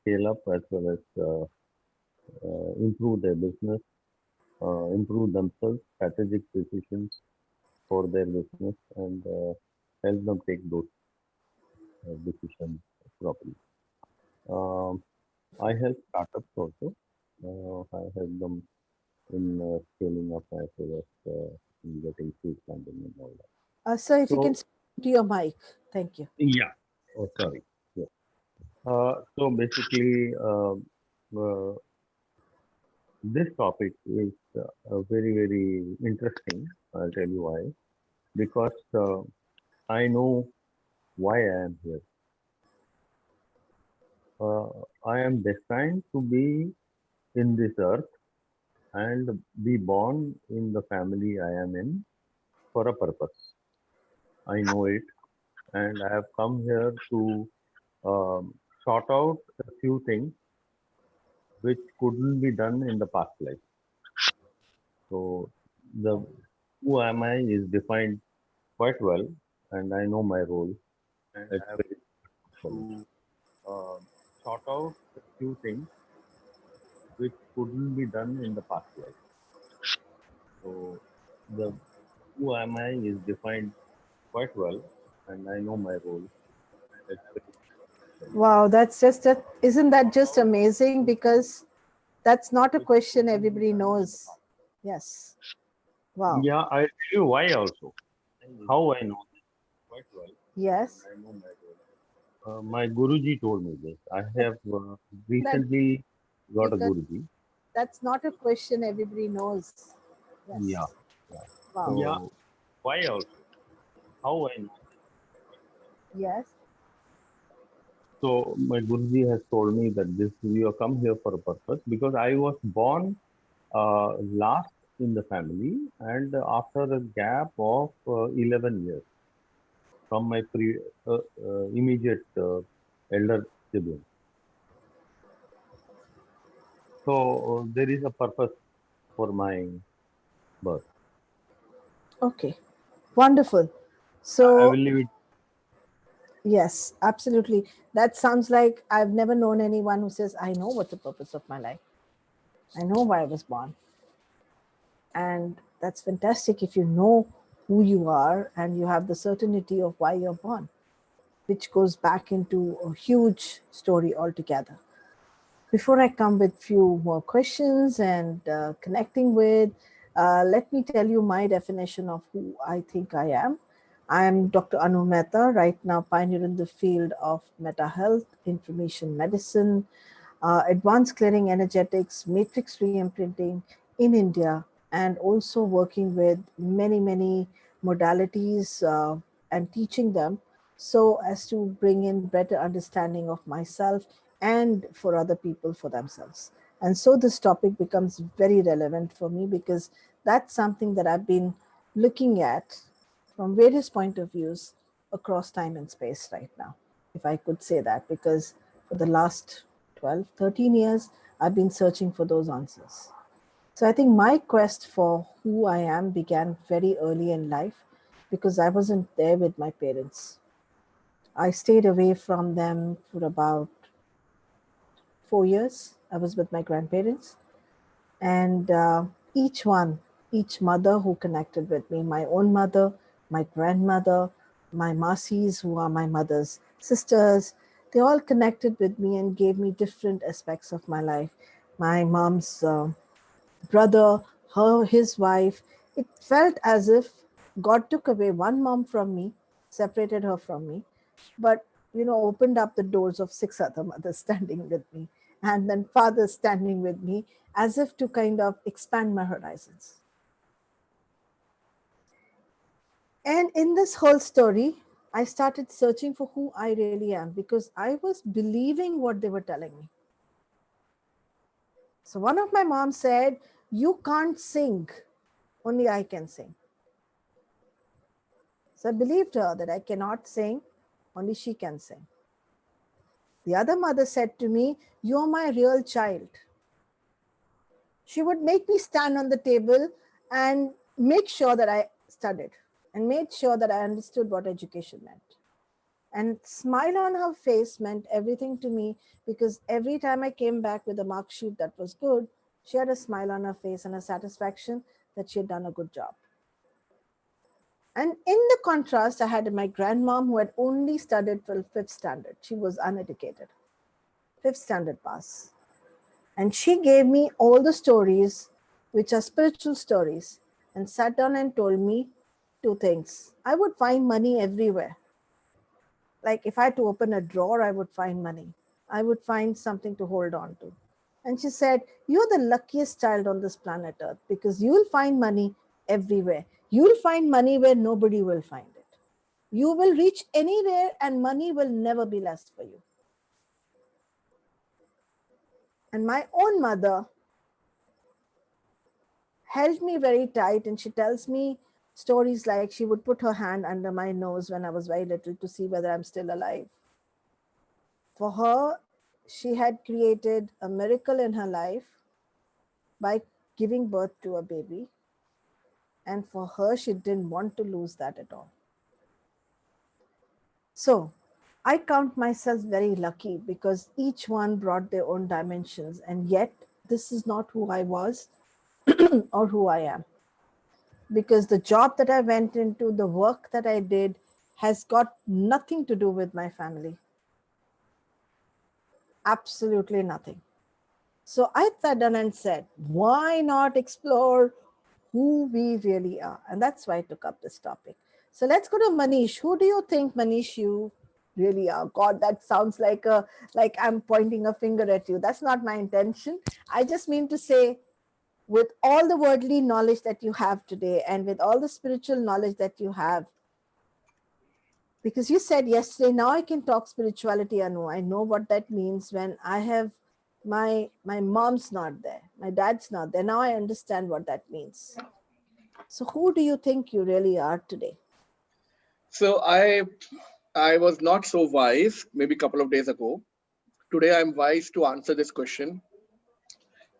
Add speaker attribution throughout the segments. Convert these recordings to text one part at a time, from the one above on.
Speaker 1: scale up as well as improve their business, improve themselves, strategic decisions for their business, and help them take those decisions properly. Um, I help startups also. I help them in scaling up as well as in getting seed funding and all that.
Speaker 2: Sir, if you can
Speaker 1: So,
Speaker 2: speak to your mic. Thank you.
Speaker 1: yeah. Oh, sorry. Yeah. So basically, uh, this topic is very, very interesting. I'll tell you why. Because I know why I am here. Uh, I am destined to be in this earth and be born in the family I am in for a purpose. I know it, and I have come here to sort out a few things which couldn't be done in the past life. So the who am I is defined quite well, and I know my role. It's very important to sort out a few things which couldn't be done in the past life. So the who am I is defined quite well, and I know my role. It's very important
Speaker 2: Wow, that's just that. Isn't
Speaker 1: to
Speaker 2: that
Speaker 1: sort
Speaker 2: just
Speaker 1: out a
Speaker 2: amazing?
Speaker 1: few things
Speaker 2: Because that's not a
Speaker 1: which
Speaker 2: question
Speaker 1: couldn't be
Speaker 2: everybody
Speaker 1: done in the
Speaker 2: knows.
Speaker 1: past.
Speaker 2: Yes. Wow.
Speaker 1: Yeah, I tell you why also. How I know this quite well, and
Speaker 2: Yes.
Speaker 1: I know my role. My Guruji told me this. I
Speaker 2: But
Speaker 1: have
Speaker 2: that
Speaker 1: recently got a
Speaker 2: because
Speaker 1: Guruji.
Speaker 2: that's not a question everybody knows.
Speaker 1: Yeah,
Speaker 2: Yes.
Speaker 1: yeah.
Speaker 2: Wow.
Speaker 1: So why also? How I know this quite well.
Speaker 2: Yes.
Speaker 1: So my Guruji has told me that this you have come here for a purpose because I was born last in the family and after a gap of 11 years from my immediate elder sibling. So there is a purpose for my birth.
Speaker 2: Okay. Wonderful.
Speaker 1: I
Speaker 2: So
Speaker 1: will leave it.
Speaker 2: yes, absolutely. That sounds like I've never known anyone who says, I know what the purpose of my life. I know why I was born. And that's fantastic if you know who you are and you have the certainty of why you're born, which goes back into a huge story altogether. Before I come with few more questions and connecting with, let me tell you my definition of who I think I am. I am Dr. Anu Mehta, right now pioneer in the field of meta health, information medicine, advanced clearing energetics, matrix re-imprinting in India, and also working with many, many modalities and teaching them so as to bring in better understanding of myself and for other people for themselves. And so this topic becomes very relevant for me because that's something that I've been looking at from various point of views across time and space right now, if I could say that, because for the last 12, 13 years, I've been searching for those answers. So I think my quest for who I am began very early in life because I wasn't there with my parents. I stayed away from them for about 4 years. I was with my grandparents, and each one, each mother who connected with me, my own mother, my grandmother, my masis, who are my mother's sisters, they all connected with me and gave me different aspects of my life. My mom's brother, his wife. It felt as if God took away one mom from me, separated her from me, but opened up the doors of six other mothers standing with me, and then fathers standing with me, as if to kind of expand my horizons. And in this whole story, I started searching for who I really am because I was believing what they were telling me. So one of my moms said, "You can't sing, only I can sing." So I believed her that I cannot sing, only she can sing. The other mother said to me, "You're my real child." She would make me stand on the table and make sure that I studied and made sure that I understood what education meant. And smile on her face meant everything to me, because every time I came back with a mark sheet that was good, she had a smile on her face and a satisfaction that she had done a good job. And in the contrast, I had my grandmom who had only studied till fifth standard. She was uneducated, fifth standard pass. And she gave me all the stories, which are spiritual stories, and sat down and told me two things. I would find money everywhere. Like if I had to open a drawer, I would find money. I would find something to hold on to. And she said, "You're the luckiest child on this planet Earth, because you'll find money everywhere. You'll find money where nobody will find it. You will reach anywhere and money will never be less for you." And my own mother held me very tight, and she tells me stories like she would put her hand under my nose when I was very little to see whether I'm still alive. For her, she had created a miracle in her life by giving birth to a baby. And for her, she didn't want to lose that at all. So I count myself very lucky, because each one brought their own dimensions. And yet, this is not who I was or who I am. Because the job that I went into, the work that I did, has got nothing to do with my family. Absolutely nothing. So I sat down and said, why not explore who we really are? And that's why I took up this topic. So let's go to Manish. Who do you think, Manish, you really are? God, that sounds like I'm pointing a finger at you. That's not my intention. I just mean to say, with all the worldly knowledge that you have today and with all the spiritual knowledge that you have, because you said yesterday, now I can talk spirituality. I know what that means when I have my mom's not there, my dad's not there. Now I understand what that means. So who do you think you really are today?
Speaker 3: So I was not so wise maybe a couple of days ago. Today I'm wise to answer this question.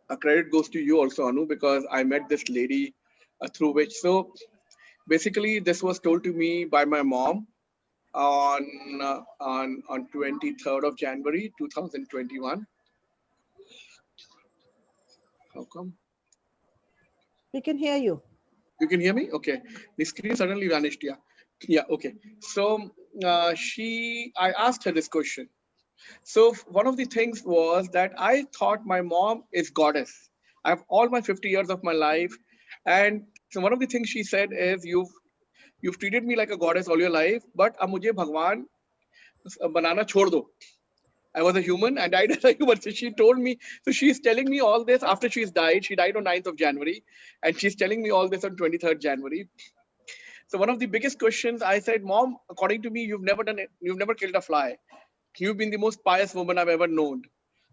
Speaker 3: A credit goes to you also, Anu, because I met this lady through which. So basically, this was told to me by my mom on 23rd of January 2021. How come?
Speaker 2: We can hear you.
Speaker 3: You can hear me? Okay. The screen suddenly vanished. Yeah. Yeah. Okay. So I asked her this question. So one of the things was that I thought my mom is goddess. I have all my 50 years of my life, and so one of the things she said is, you've treated me like a goddess all your life, but अब मुझे भगवान बनाना छोड़ दो. I was a human and died as a human. So she told me, so she's telling me all this after she's died. She died on 9th of January, and she's telling me all this on 23rd January. So one of the biggest questions I said, Mom, according to me, you've never done it. You've never killed a fly. You've been the most pious woman I've ever known.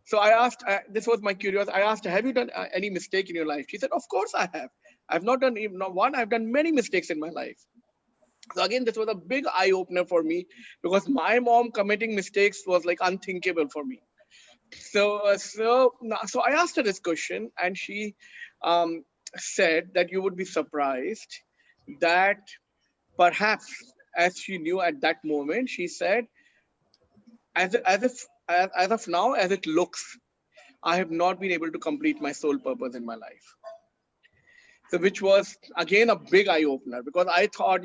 Speaker 3: So I asked, this was my curiosity. I asked, have you done any mistake in your life? She said, of course I have. I've not done even not one. I've done many mistakes in my life. So again, this was a big eye opener for me, because my mom committing mistakes was like unthinkable for me. So I asked her this question, and she um, said that you would be surprised that perhaps, as she knew at that moment, she said, as of now, as it looks, I have not been able to complete my sole purpose in my life. So which was again a big eye opener, because I thought,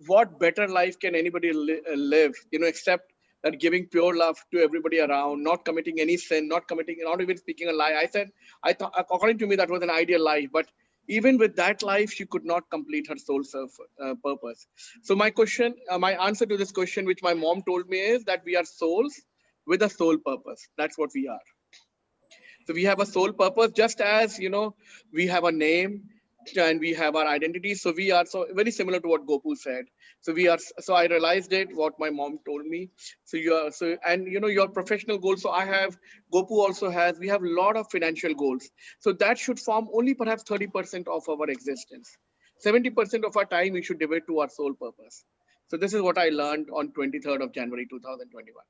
Speaker 3: what better life can anybody live, except that giving pure love to everybody around, not committing any sin, not even speaking a lie. I said, I thought, according to me, that was an ideal life, but even with that life, she could not complete her soul purpose. So my answer to this question, which my mom told me, is that we are souls with a soul purpose. That's what we are. So we have a soul purpose, just as we have a name and we have our identity. So we are so very similar to what Gopu said. So we are. So I realized it. What my mom told me. So you are so, and your professional goals. So I have, Gopu also has. We have a lot of financial goals. So that should form only perhaps 30% of our existence. 70% of our time we should devote to our soul purpose. So this is what I learned on 23rd of January 2021.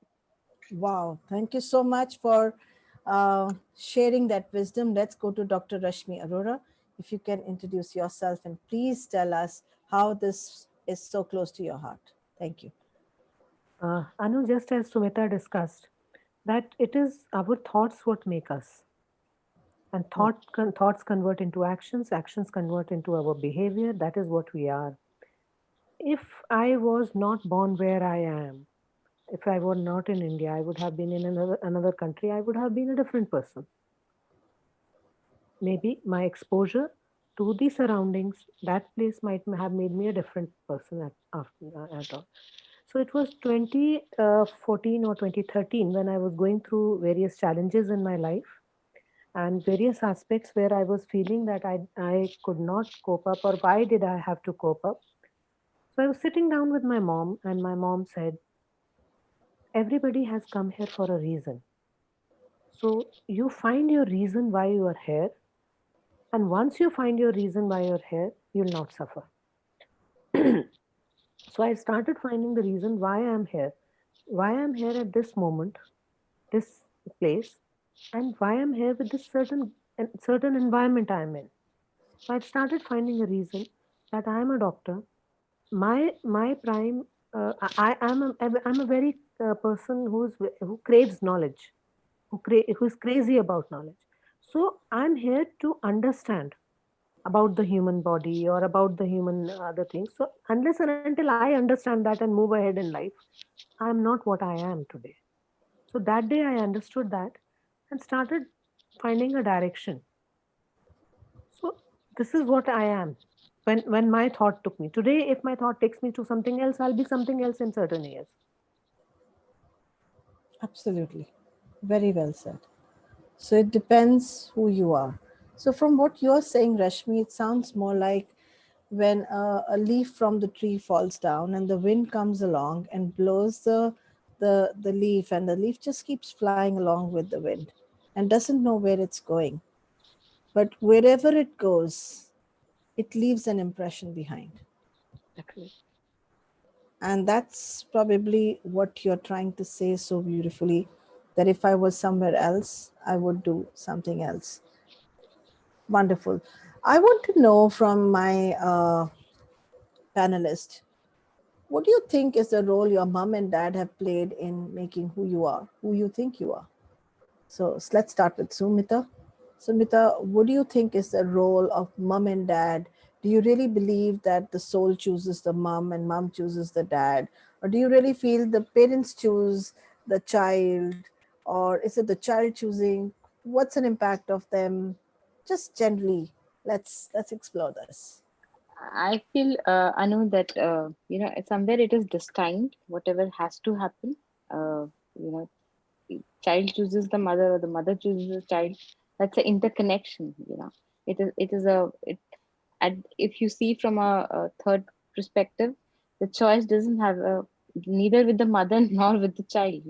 Speaker 2: Wow, thank you so much for sharing that wisdom. Let's go to Dr. Rashmi Arora. If you can introduce yourself and please tell us how this is so close to your heart. Thank you.
Speaker 4: Anu, just as Sumita discussed, that it is our thoughts what make us, and thoughts convert into actions, actions convert into our behavior. That is what we are. If I was not born where I am, if I were not in India, I would have been in another country. I would have been a different person. Maybe my exposure to the surroundings, that place might have made me a different person at all. So it was 2014 or 2013 when I was going through various challenges in my life and various aspects where I was feeling that I could not cope up, or why did I have to cope up. So I was sitting down with my mom, and my mom said, everybody has come here for a reason. So you find your reason why you are here, and once you find your reason why you're here, you'll not suffer. So I started finding the reason why I'm here, why I'm here at this moment, this place, and why I'm here with this certain environment I'm in. So I started finding a reason that I am a doctor. My prime, I am I'm a very person who craves knowledge, who's crazy about knowledge. So I'm here to understand about the human body or about the human other things. So unless and until I understand that and move ahead in life, I am not what I am today. So that day I understood that and started finding a direction. So this is what I am. When my thought took me. Today, if my thought takes me to something else, I'll be something else in certain years.
Speaker 2: Absolutely. Very well said. So it depends who you are. So from what you're saying, Rashmi, it sounds more like when a leaf from the tree falls down and the wind comes along and blows the leaf, and the leaf just keeps flying along with the wind and doesn't know where it's going. But wherever it goes, it leaves an impression behind.
Speaker 4: Actually.
Speaker 2: And that's probably what you're trying to say so beautifully, that if I was somewhere else, I would do something else. Wonderful. I want to know from my panelist, what do you think is the role your mom and dad have played in making who you are, who you think you are? So let's start with Sumita. Sumita, what do you think is the role of mom and dad? Do you really believe that the soul chooses the mom and mom chooses the dad? Or do you really feel the parents choose the child? Or is it the child choosing? What's an impact of them? Just generally, let's explore this.
Speaker 5: I feel, Anu, that somewhere it is destined. Whatever has to happen, you know, child chooses the mother or the mother chooses the child. That's an interconnection. It is a it. And if you see from a third perspective, the choice doesn't have a neither with the mother nor with the child.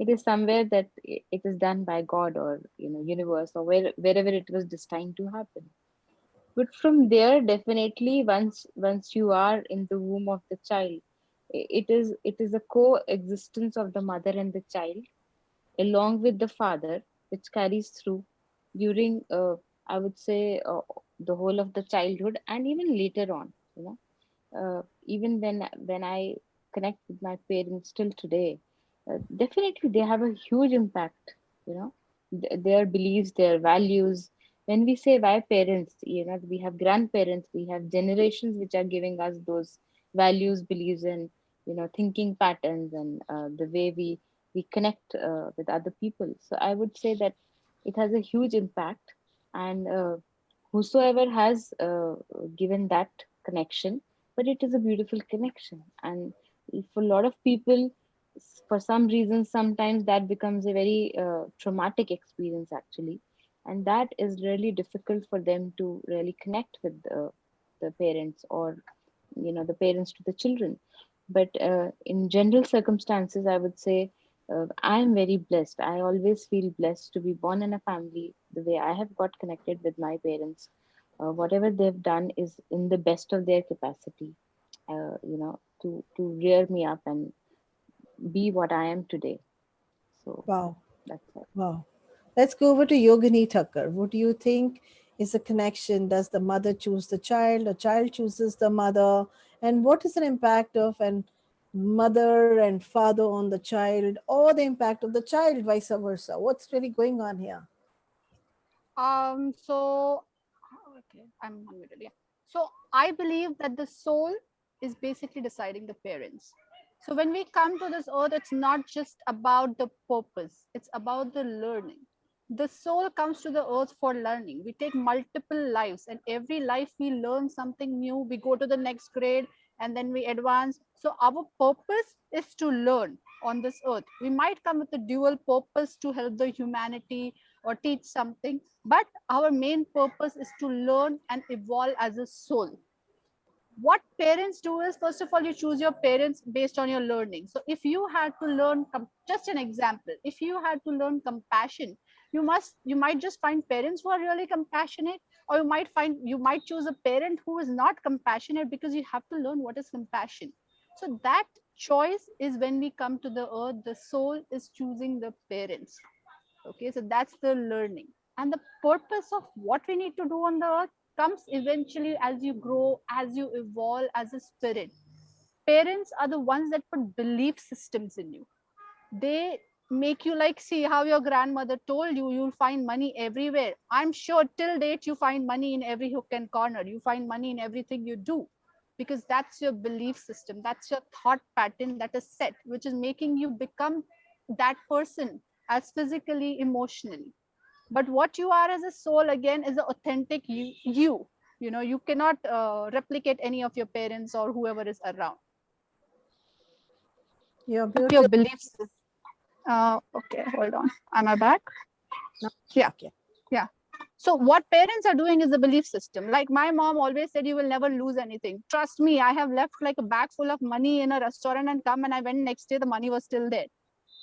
Speaker 5: It is somewhere that it is done by God or universe or wherever it was destined to happen. But from there, definitely, once you are in the womb of the child, it is a coexistence of the mother and the child along with the father, which carries through during, I would say, the whole of the childhood and even later on. Even when I connect with my parents still today, definitely they have a huge impact. You know, their beliefs, their values. When we say why parents, we have grandparents, we have generations which are giving us those values, beliefs, and thinking patterns, and the way we connect with other people. So I would say that it has a huge impact, and whosoever has given that connection, but it is a beautiful connection. And for a lot of people, for some reason, sometimes that becomes a very traumatic experience actually, and that is really difficult for them to really connect with the parents, or the parents to the children. But in general circumstances, I would say I am very blessed. I always feel blessed to be born in a family the way I have got connected with my parents. Whatever they've done is in the best of their capacity, to rear me up and be what I am today. So
Speaker 2: Wow.
Speaker 5: that's it.
Speaker 2: Wow. Let's go over to Yogini Thakkar. What do you think is the connection? Does the mother choose the child or child chooses the mother? And what is an impact of an mother and father on the child, or the impact of the child, vice versa? What's really going on here?
Speaker 6: So okay, I'm unmuted. Yeah. So I believe that the soul is basically deciding the parents. So when we come to this earth, it's not just about the purpose, it's about the learning. The soul comes to the earth for learning. We take multiple lives, and every life we learn something new. We go to the next grade and then we advance. So our purpose is to learn on this earth. We might come with a dual purpose to help the humanity or teach something, but our main purpose is to learn and evolve as a soul. What parents do is, first of all, you choose your parents based on your learning. So if you had to learn, just an example, if you had to learn compassion, you might just find parents who are really compassionate, or you might choose a parent who is not compassionate, because you have to learn what is compassion. So that choice is when we come to the earth, the soul is choosing the parents. Okay, so that's the learning. And the purpose of what we need to do on the earth comes eventually as you grow, as you evolve as a spirit. Parents are the ones that put belief systems in you. They make you, like, see how your grandmother told you, you'll find money everywhere. I'm sure till date you find money in every hook and corner, you find money in everything you do, because that's your belief system, that's your thought pattern that is set, which is making you become that person, as physically, emotionally. But what you are as a soul, again, is the authentic you. You cannot replicate any of your parents or whoever is around.
Speaker 2: You're
Speaker 6: Your
Speaker 2: muted.
Speaker 6: beliefs. Okay, hold on, am I back?
Speaker 2: No.
Speaker 6: Yeah.
Speaker 2: Okay.
Speaker 6: Yeah. So what parents are doing is a belief system. Like my mom always said, you will never lose anything. Trust me, I have left like a bag full of money in a restaurant and come, and I went next day, the money was still there.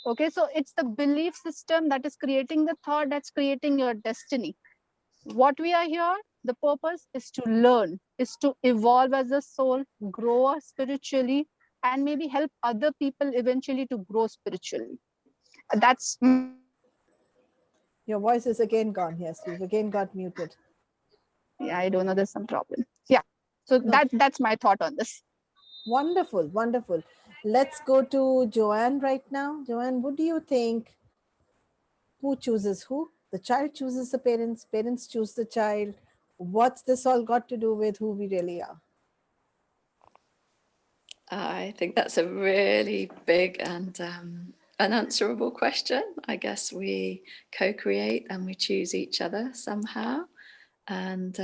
Speaker 6: Okay, so it's the belief system that is creating the thought, that's creating your destiny. What we are here, the purpose is to learn, is to evolve as a soul, grow spiritually, and maybe help other people eventually to grow spiritually. That's
Speaker 2: Your voice is again gone. Yes, you've again got muted.
Speaker 6: yeah, I don't know, there's some problem. Yeah. So
Speaker 2: No.
Speaker 6: that's my thought on this.
Speaker 2: Wonderful, wonderful. Let's go to Joanne right now. Joanne, what do you think? Who chooses who? The child chooses the parents, parents choose the child. What's this all got to do with who we really are?
Speaker 7: I think that's a really big and unanswerable question. I guess we co-create and we choose each other somehow. And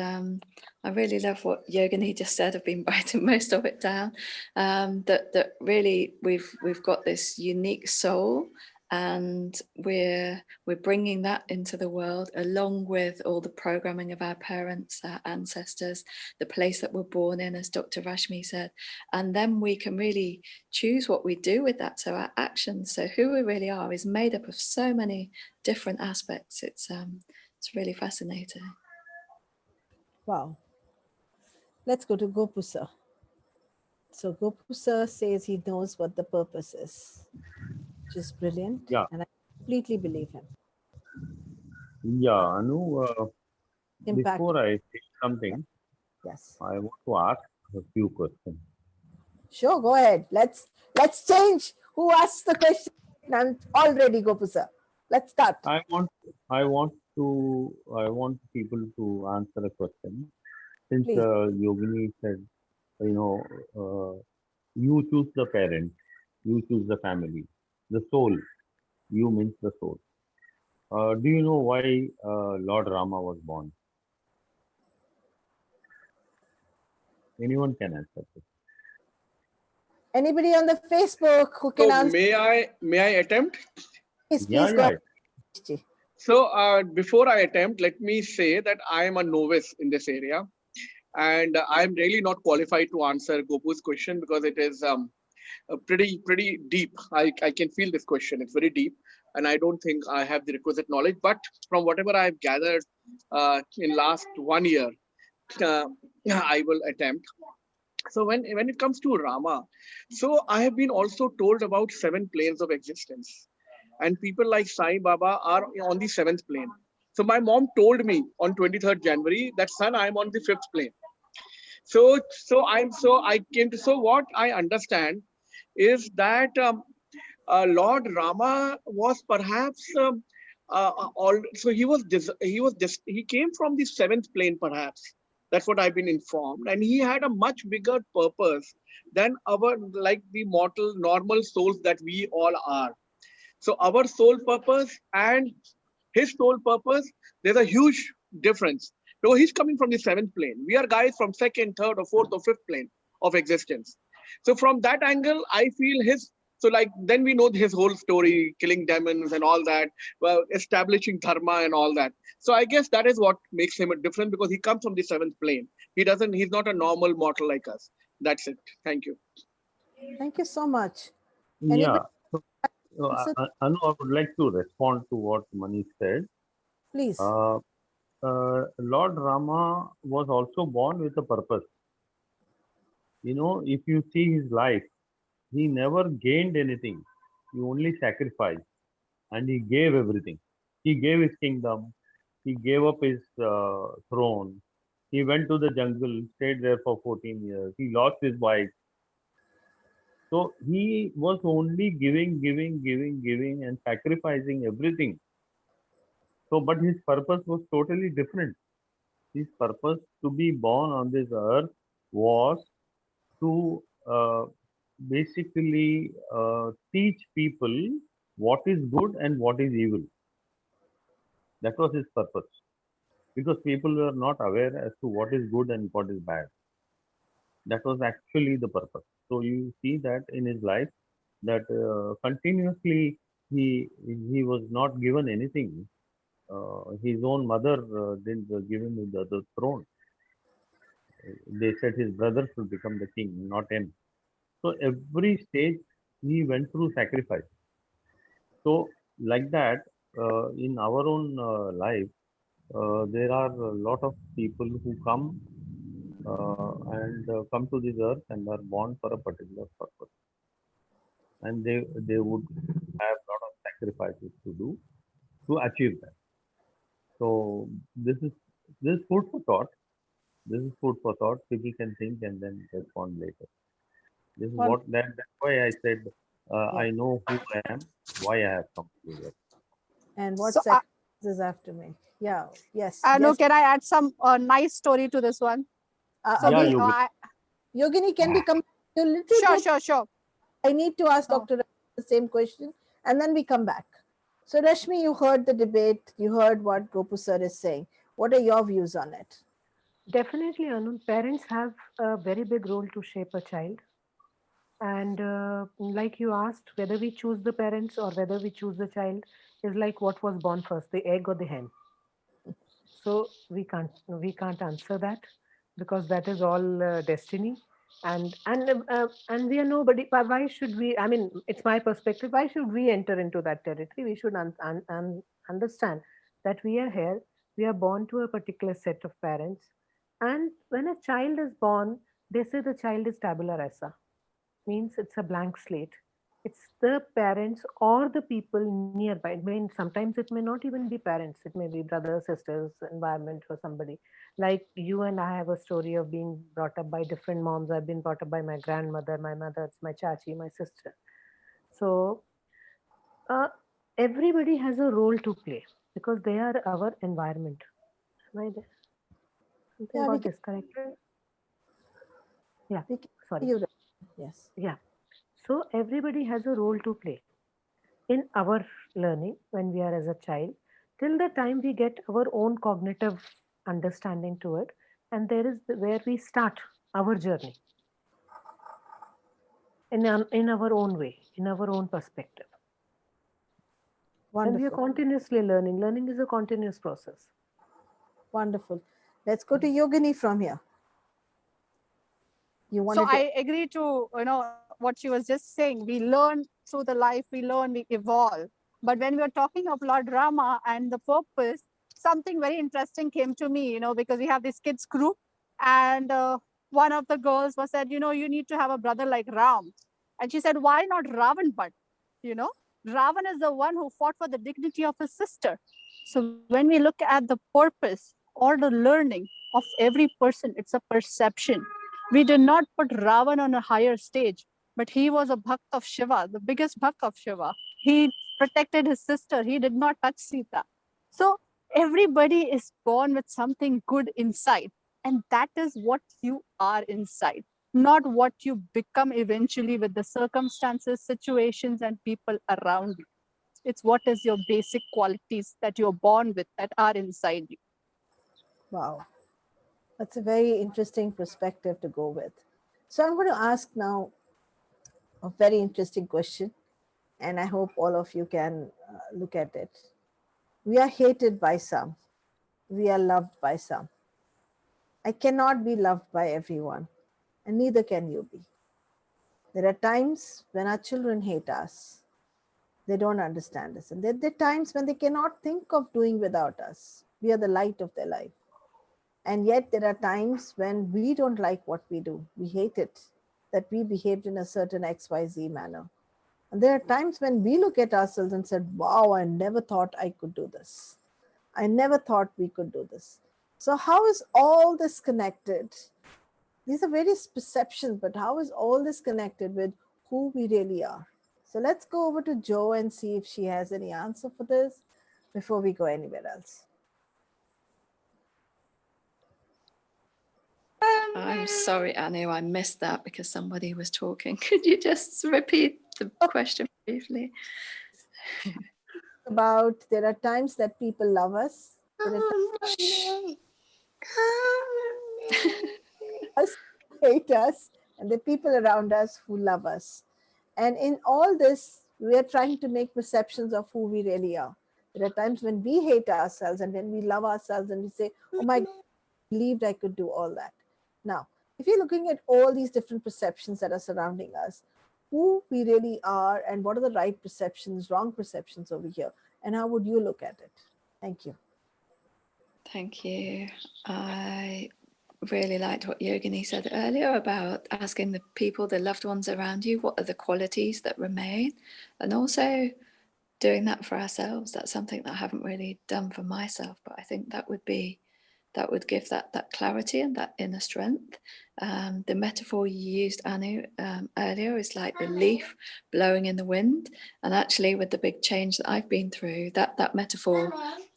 Speaker 7: I really love what Yogini just said. I've been writing most of it down. That really we've got this unique soul, and we're bringing that into the world along with all the programming of our parents, our ancestors, the place that we're born in, as Dr. Rashmi said, and then we can really choose what we do with that. So our actions, so who we really are, is made up of so many different aspects. It's really fascinating.
Speaker 2: Wow. Let's go to Gopu sir. So Gopu sir says he knows what the purpose is, which is brilliant.
Speaker 1: Yeah.
Speaker 2: And I completely believe him.
Speaker 1: Yeah, Anu,
Speaker 2: Impact.
Speaker 1: before I say something,
Speaker 2: Yes.
Speaker 1: I want to ask a few questions.
Speaker 2: Sure, go ahead. Let's change who asks the question. I'm all ready, Gopu sir. Let's start.
Speaker 1: I want people to answer a question. Since
Speaker 2: Please.
Speaker 1: Yogini said, you choose the parent, you choose the family, the soul. You means the soul. Do you know why Lord Rama was born? Anyone can answer this.
Speaker 2: Anybody on the Facebook who can
Speaker 3: So
Speaker 2: answer?
Speaker 3: may I attempt?
Speaker 2: Please,
Speaker 1: Yeah,
Speaker 2: please go
Speaker 1: yeah.
Speaker 2: ahead.
Speaker 3: So before I attempt, let me say that I am a novice in this area, and I'm really not qualified to answer Gopu's question, because it is pretty deep. I can feel this question. It's very deep, and I don't think I have the requisite knowledge. But from whatever I've gathered in last 1 year, uh, I will attempt. So when it comes to Rama, so I have been also told about 7 planes of existence, and people like Sai Baba are on the 7th plane. So my mom told me on 23rd January that, son, I'm on the 5th plane. So I came to, so what I understand is that Lord Rama was perhaps all. So he came from the seventh plane, perhaps. That's what I've been informed, and he had a much bigger purpose than our like the mortal normal souls that we all are. So our sole purpose and his sole purpose, there's a huge difference. No, he's coming from the seventh plane. We are guys from second, third, or fourth, or fifth plane of existence. So from that angle, I feel his. So like then we know his whole story, killing demons and all that, well, establishing dharma and all that. So I guess that is what makes him a different because he comes from the seventh plane. He doesn't. He's not a normal mortal like us. That's it. Thank you.
Speaker 2: Thank you so much.
Speaker 1: Yeah.
Speaker 2: Anybody
Speaker 1: So,
Speaker 2: answer?
Speaker 1: Anu, I would like to respond to what Manish said.
Speaker 2: Please.
Speaker 1: Uh, Lord Rama was also born with a purpose. You know, if you see his life, he never gained anything. He only sacrificed and he gave everything. He gave his kingdom. He gave up his throne. He went to the jungle, stayed there for 14 years. He lost his wife. So he was only giving, and sacrificing everything. So, but his purpose was totally different. His purpose to be born on this earth was to basically teach people what is good and what is evil. That was his purpose. Because people were not aware as to what is good and what is bad. That was actually the purpose. So you see that in his life that continuously he was not given anything. His own mother didn't give him the throne. They said his brother should become the king, not him. So every stage he went through sacrifice. So like that, in our own life, there are a lot of people who and come to this earth and are born for a particular purpose, and they would have a lot of sacrifices to do to achieve that. So this is food for thought. This is food for thought. People can think and then respond later. This is
Speaker 2: One,
Speaker 1: that's why I said
Speaker 2: yeah.
Speaker 1: I know who I am, why I have come to this earth.
Speaker 2: And what
Speaker 6: So,
Speaker 2: sacrifices I have to make. Yeah. Yes.
Speaker 6: I know,
Speaker 2: Yes.
Speaker 6: can I add some nice story to this one? So
Speaker 1: Yeah,
Speaker 6: we,
Speaker 1: Yogi.
Speaker 2: Yogini, can we come a little
Speaker 6: sure,
Speaker 2: bit?
Speaker 6: sure, sure.
Speaker 2: I need to ask
Speaker 6: Oh.
Speaker 2: Dr. the same question and then we come back. So Rashmi, you heard the debate. You heard what Gopu sir is saying. What are your views on it?
Speaker 4: Definitely, Anu. Parents have a very big role to shape a child. And like you asked, whether we choose the parents or whether we choose the child is like what was born first, the egg or the hen. So we can't answer that because that is all destiny, and we are nobody. Why should we? I mean, it's my perspective. Why should we enter into that territory? We should understand that we are here. We are born to a particular set of parents, and when a child is born, they say the child is tabula rasa, means it's a blank slate. It's the parents or the people nearby. I mean, sometimes it may not even be parents. It may be brothers, sisters, environment, or somebody. Like you and I have a story of being brought up by different moms. I've been brought up by my grandmother, my mother, my chachi, my sister. So uh, everybody has a role to play because they are our environment. Am I there? Something
Speaker 2: Yeah,
Speaker 4: got disconnected. Yeah,
Speaker 2: we can
Speaker 4: sorry.
Speaker 2: hear you. Yes.
Speaker 4: Yeah. So everybody has a role to play in our learning when we are as a child till the time we get our own cognitive understanding to it, and there is where we start our journey in our own way, in our own perspective, and we are
Speaker 2: Wonderful.
Speaker 4: continuously learning is a continuous process.
Speaker 2: Wonderful. Let's go to Yogini from here. You
Speaker 6: So
Speaker 2: wanted to
Speaker 6: I agree to, what she was just saying. We learn through the life, we learn, we evolve. But when we are talking of Lord Rama and the purpose, something very interesting came to me, because we have this kids group, and one of the girls was said, you need to have a brother like Ram. And she said, why not Ravan but? You know, Ravan is the one who fought for the dignity of his sister. So when we look at the purpose or the learning of every person, it's a perception. We did not put Ravan on a higher stage. but he was a bhakt of Shiva, the biggest bhakt of Shiva. He protected his sister. He did not touch Sita. So everybody is born with something good inside. And that is what you are inside, not what you become eventually with the circumstances, situations, and people around you. It's what is your basic qualities that you're born with that are inside you.
Speaker 2: Wow. That's a very interesting perspective to go with. So I'm going to ask now a very interesting question, and I hope all of you can look at it. We are hated by some, we are loved by some. I cannot be loved by everyone, and neither can you be. There are times when our children hate us. They don't understand us. And there are times when they cannot think of doing without us. We are the light of their life. And yet there are times when we don't like what we do. We hate it, that we behaved in a certain XYZ manner. And there are times when we look at ourselves and said, wow, I never thought I could do this. I never thought we could do this. So how is all this connected? These are various perceptions, but how is all this connected with who we really are? So let's go over to Jo and see if she has any answer for this before we go anywhere else.
Speaker 7: I'm sorry, Anu, I missed that because somebody was talking. Could you just repeat the question briefly?
Speaker 2: About there are times that people love us, there are times who hate us, and the people around us who love us. And in all this, we are trying to make perceptions of who we really are. There are times when we hate ourselves and when we love ourselves and we say, oh my God, I believed I could do all that. Now, if you're looking at all these different perceptions that are surrounding us, who we really are and what are the right perceptions, wrong perceptions over here, and how would you look at it? Thank you.
Speaker 7: Thank you. I really liked what Yogini said earlier about asking the people, the loved ones around you, what are the qualities that remain? And also doing that for ourselves. That's something that I haven't really done for myself, but I think that would give that clarity and that inner strength. The metaphor you used, Anu, earlier is like the leaf blowing in the wind. And actually, with the big change that I've been through, that metaphor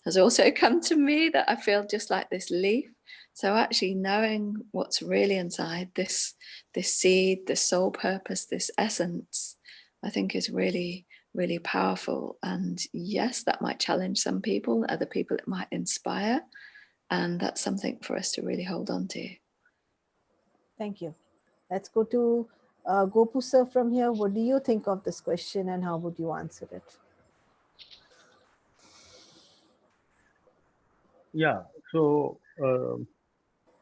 Speaker 7: has also come to me, that I feel just like this leaf. So actually knowing what's really inside, this seed, this soul purpose, this essence, I think is really, really powerful. And yes, that might challenge some people, other people it might inspire. And that's something for us to really hold on to.
Speaker 2: Thank you. Let's go to Gopu sir from here. What do you think of this question and how would you answer it?
Speaker 1: Yeah. So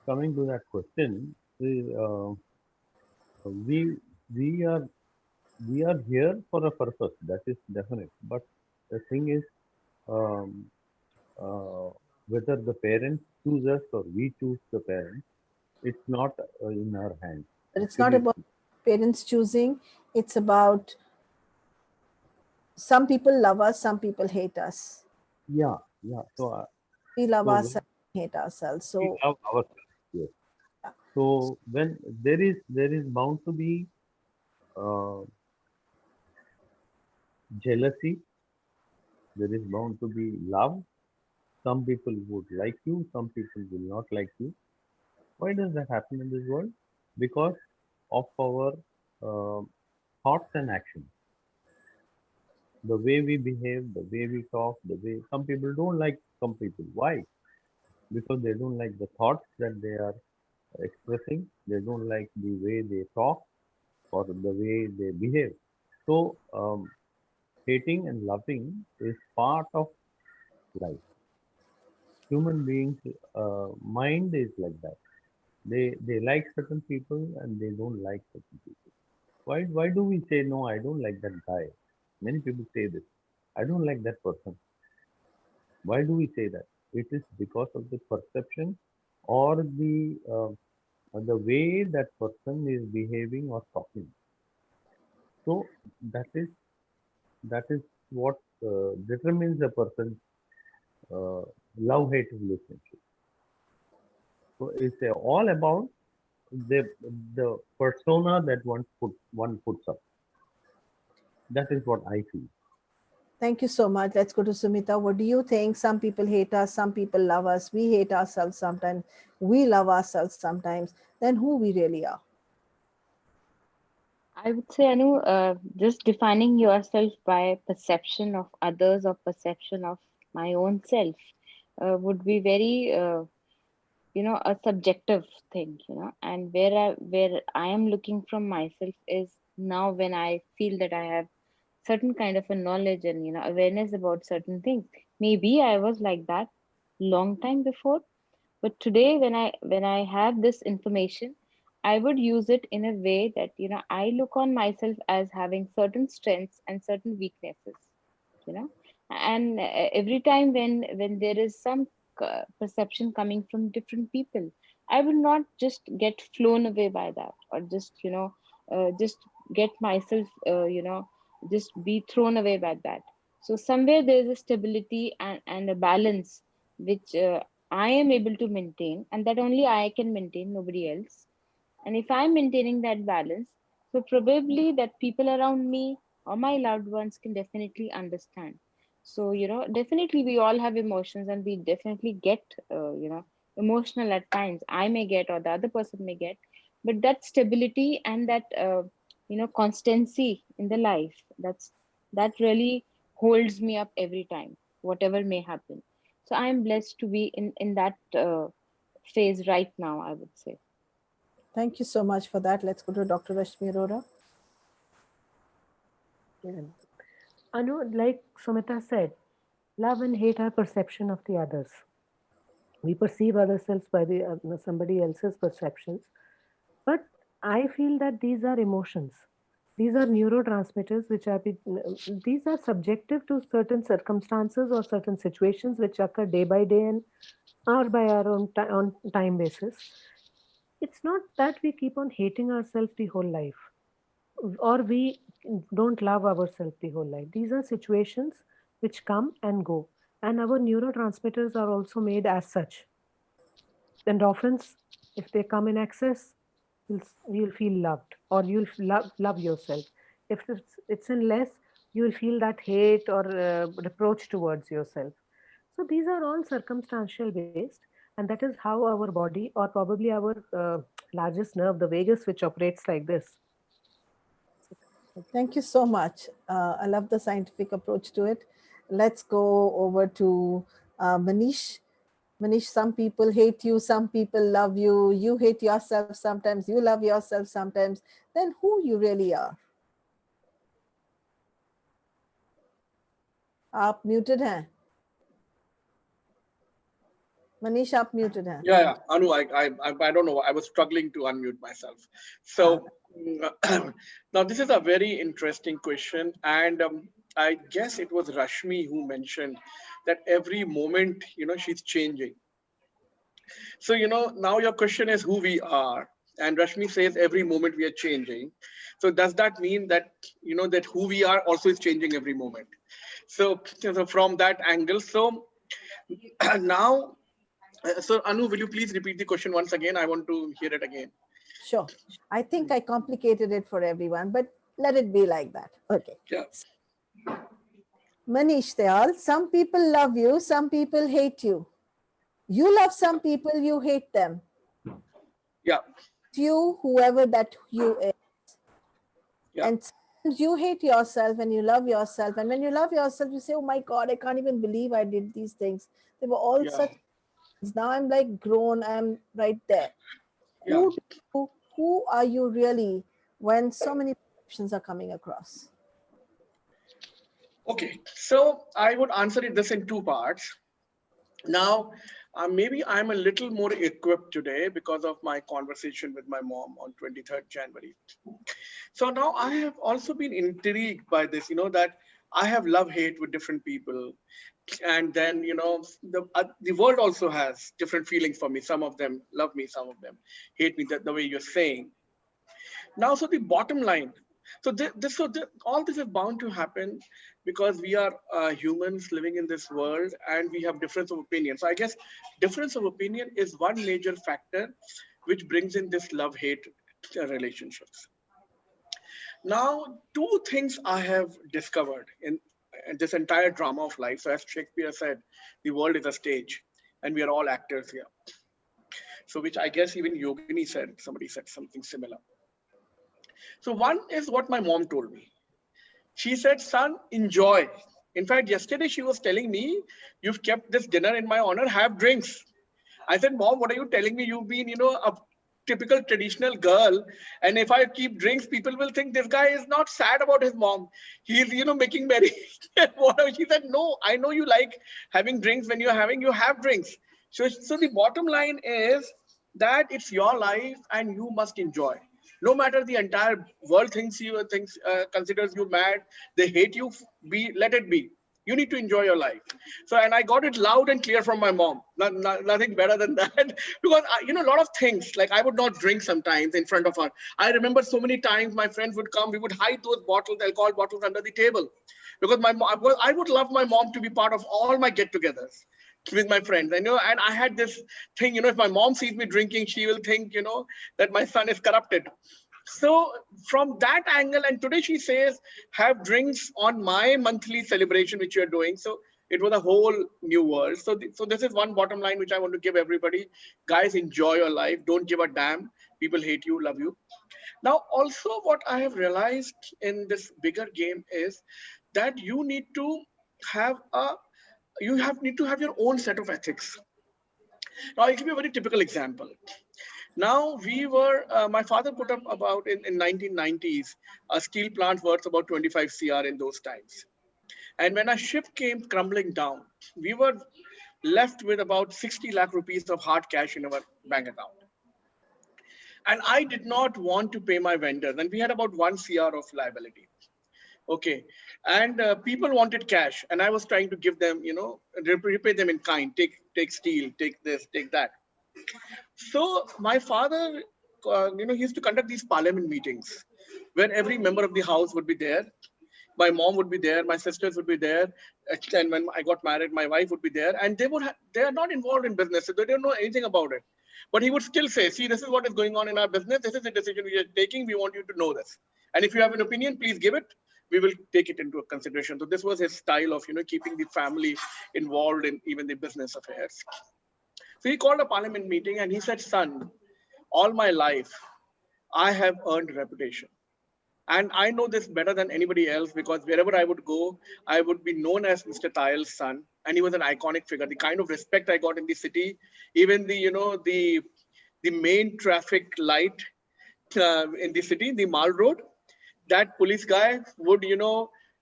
Speaker 1: coming to that question, we we are we are here for a purpose. That is definite. But the thing is, um, uh, whether the parents choose us or we choose the parents, it's not in our hands.
Speaker 2: But it's not
Speaker 1: Actually,
Speaker 2: about parents choosing, it's about some people love us, some people hate us.
Speaker 1: yeah, yeah.
Speaker 2: We love
Speaker 1: So when
Speaker 2: ourselves, hate ourselves.
Speaker 1: we
Speaker 2: So
Speaker 1: love ourselves, yes. So when there is bound to be uh, jealousy, there is bound to be love. Some people would like you, some people will not like you. Why does that happen in this world? Because of our uh, thoughts and actions, the way we behave, the way we talk, the way some people don't like some people. Why? Because they don't like the thoughts that they are expressing, they don't like the way they talk or the way they behave. So, hating and loving is part of life. Human beings, mind is like that. They like certain people and they don't like certain people. Why do we say no? I don't like that guy. Many people say this. I don't like that person. Why do we say that? It is because of the perception or the way that person is behaving or talking. So that is that is what determines a person's uh, love hate relationship. So it's all about the the persona that one puts up. That is what I feel.
Speaker 2: Thank you so much. Let's go to Sumita. What do you think? Some people hate us, some people love us. We hate ourselves sometimes. We love ourselves sometimes. Then who we really are?
Speaker 5: I would say, Anu, just defining yourself by perception of others or perception of my own self would be very, a subjective thing, and where I am looking from myself is now when I feel that I have certain kind of a knowledge and awareness about certain things. Maybe I was like that long time before, but today when I have this information, I would use it in a way that I look on myself as having certain strengths and certain weaknesses, you know and every time when there is some perception coming from different people, I will not just get flown away by that, or just get myself just be thrown away by that. So somewhere there is a stability and a balance which I am able to maintain, and that only I can maintain, nobody else. And if I'm maintaining that balance, so probably that people around me or my loved ones can definitely understand. So, definitely we all have emotions, and we definitely get, emotional at times. I may get, or the other person may get, but that stability and that, constancy in the life, that really holds me up every time, whatever may happen. So I'm blessed to be in that phase right now, I would say.
Speaker 2: Thank you so much for that. Let's go to Dr. Rashmi Arora.
Speaker 4: Yeah. Anu, like Sumita said, love and hate are perception of the others. We perceive ourselves by the somebody else's perceptions, but I feel that these are emotions. These are neurotransmitters which are these are subjective to certain circumstances or certain situations which occur day by day and hour by hour on time basis. It's not that we keep on hating ourselves the whole life, or we don't love ourselves the whole life. These are situations which come and go, and our neurotransmitters are also made as such. Endorphins, if they come in excess, you'll feel loved, or you'll love yourself. If it's in less, you'll feel that hate or reproach towards yourself. So these are all circumstantial based, and that is how our body, or probably our largest nerve, the vagus, which operates like this.
Speaker 2: Thank you so much. I love the scientific approach to it. Let's go over to Manish. Manish, some people hate you, some people love you. You hate yourself sometimes, you love yourself sometimes. Then who you really are? आप muted हैं. Manish, आप muted हैं.
Speaker 3: Yeah, Anu, I don't know. I was struggling to unmute myself. So now this is a very interesting question, and I guess it was Rashmi who mentioned that every moment, she's changing. So now your question is who we are, and Rashmi says every moment we are changing. So does that mean that that who we are also is changing every moment? So from that angle, so now. So, Anu, will you please repeat the question once again? I want to hear it again.
Speaker 2: Sure. I think I complicated it for everyone, but let it be like that. Okay.
Speaker 3: Yeah.
Speaker 2: Manish Dayal, some people love you, some people hate you. You love some people, you hate them.
Speaker 3: Yeah.
Speaker 2: You, whoever that you is.
Speaker 3: Yeah.
Speaker 2: And you hate yourself and you love yourself. And when you love yourself, you say, oh my God, I can't even believe I did these things. They were all
Speaker 3: Yeah.
Speaker 2: such. Now I'm like grown, I'm right there.
Speaker 3: Yeah.
Speaker 2: Who are you really when so many perceptions are coming across?
Speaker 3: Okay. So I would answer it this in two parts. Now, maybe I'm a little more equipped today because of my conversation with my mom on 23rd January. So now I have also been intrigued by this, that I have love-hate with different people. And then, the world also has different feelings for me. Some of them love me, some of them hate me, the way you're saying. Now, so the bottom line, all this is bound to happen because we are humans living in this world and we have difference of opinion. So I guess difference of opinion is one major factor which brings in this love-hate relationships. Now, two things I have discovered in this entire drama of life. So, as Shakespeare said, the world is a stage, and we are all actors here. So, which I guess even Yogini said, somebody said something similar. So, one is what my mom told me. She said, son, enjoy. In fact, yesterday she was telling me, you've kept this dinner in my honor, have drinks. I said, Mom, what are you telling me? You've been, a typical traditional girl. And if I keep drinks, people will think this guy is not sad about his mom. He's, making merry. She said, no, I know you like having drinks. When you have drinks. So the bottom line is that it's your life and you must enjoy. No matter the entire world considers you mad, they hate you, let it be. You need to enjoy your life. So, and I got it loud and clear from my mom. Nothing better than that. Because, a lot of things, like I would not drink sometimes in front of her. I remember so many times my friends would come, we would hide those bottles, alcohol bottles under the table. Because I would love my mom to be part of all my get-togethers with my friends. And I had this thing, if my mom sees me drinking, she will think, that my son is corrupted. So from that angle, and today she says, have drinks on my monthly celebration, which you're doing. So it was a whole new world. So this is one bottom line, which I want to give everybody. Guys, enjoy your life. Don't give a damn. People hate you, love you. Now, also what I have realized in this bigger game is that you need to have need to have your own set of ethics. Now, I'll give you a very typical example. Now my father put up about in 1990s, a steel plant worth about 25 CR in those times. And when a ship came crumbling down, we were left with about 60 lakh rupees of hard cash in our bank account. And I did not want to pay my vendors. And we had about 1 CR of liability. Okay. And people wanted cash. And I was trying to give them, repay them in kind, take steel, take this, take that. So my father, he used to conduct these parliament meetings where every member of the house would be there. My mom would be there, my sisters would be there, and when I got married, my wife would be there, and they are not involved in business, so they don't know anything about it. But he would still say, see, this is what is going on in our business. This is the decision we are taking. We want you to know this. And if you have an opinion, please give it. We will take it into consideration. So this was his style of, keeping the family involved in even the business affairs. So he called a parliament meeting and he said, son, all my life, I have earned reputation. And I know this better than anybody else because wherever I would go, I would be known as Mr. Tayal's son. And he was an iconic figure. The kind of respect I got in the city, even the main traffic light in the city, the Mall Road, that police guy would,